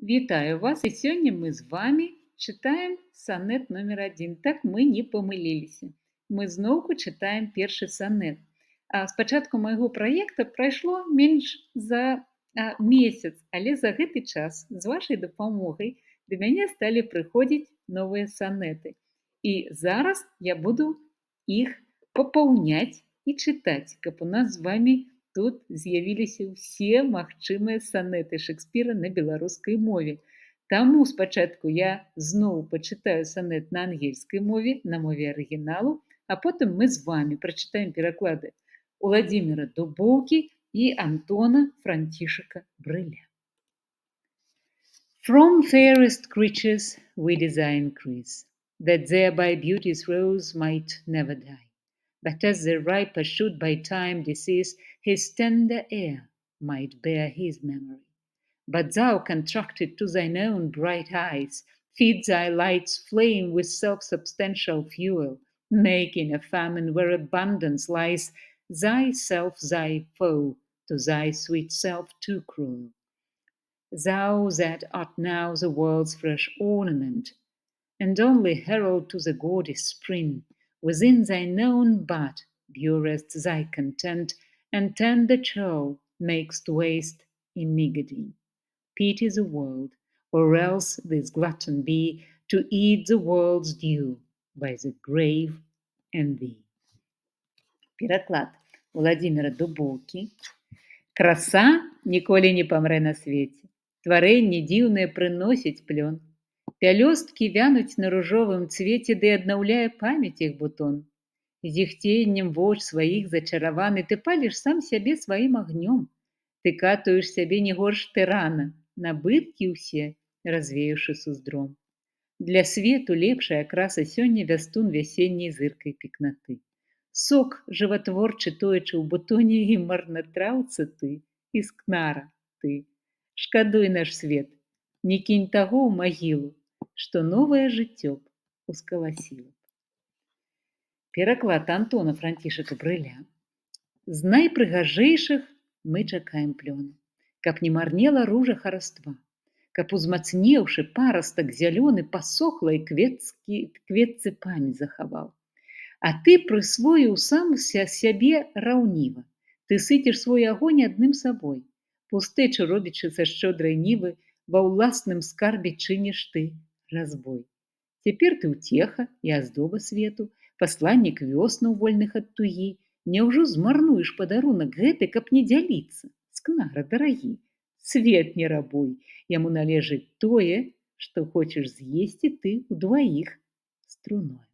Вітаю вас! І сёння мы з вами чытаем санет номер 1. Так мы не памыліліся. Мы зноўку чытаем першы санет. А з пачатку майго праекта прайшло менш за месяц, але за гэты час з вашай дапамогай да мяне сталі прыходзіць новыя санеты. І зараз я буду іх папаўняць і чытаць, каб у нас з вамі тут з'явіліся ўсе магчымыя санеты Шекспіра на беларускай мове. Таму спачатку я зноў пачытаю санет на ангельскай мове, на мове арыгіналу, а потым мы з вами прачытаем пераклады Уладзіміра Дубоўкі і Антона Францішака Брыля. From fairest creatures we desire increase, that thereby beauty's rose might never die. But as the riper should by time decease, his tender air might bear his memory. But thou, contracted to thine own bright eyes, feed thy light's flame with self-substantial fuel, making a famine where abundance lies, thyself thy foe, to thy sweet self too cruel. Thou that art now the world's fresh ornament, and only herald to the gaudy spring, within thine own bud burest thy content, and tender churl makest waste in niggarding. Pity the world, or else this glutton be to eat the world's due by the grave and thee. Пераклад Уладзіміра Дубоўкі. Краса ніколі не памрэ на свеце. Тварэнні дзіўныя прыносяць плён. Пялёсткі вянуць на ружовым цвеце, ды аднаўляе памяць іх бутон. Зіхценнем воч сваіх зачараваны, ты паліш сам сябе сваім агнём. Ты катуеш сябе не горш тырана, набыткі ўсе развеюшы суздром. Для свету лепшая краса сёння вястун вясенняй зыркай пекнаты. Сок жыватворчы тоечы ў бутоне, і марнатраўца ты, і скнара ты. Шкадуй наш свет, не кінь таго ў магілу, што новае жыццё б ускаласіла. Пераклад Антона Францішака Брыля. З найпрыгажэйшых мы чакаем плёну, каб не марнела ружа хараства, каб узмацнеўшы парастак зялёны пасохлай кветцы памяць захаваў. А ты прысвоіў сам сябе раўніва. Ты сыціш свой агонь адным сабой. Пустэчу робячы са шчодрай нівы, ва ўласным скарбе чыніш ты разбой. Цяпер ты ўцеха і аздоба свету, пасланнік вёснаў вольных ад тугі. Няўжо змарнуеш падарунак гэты, каб не дзяліцца? Скнара, дарагі, свет не рабуй, яму належыць тое, што хочаш з'есці ты ўдваіх струной.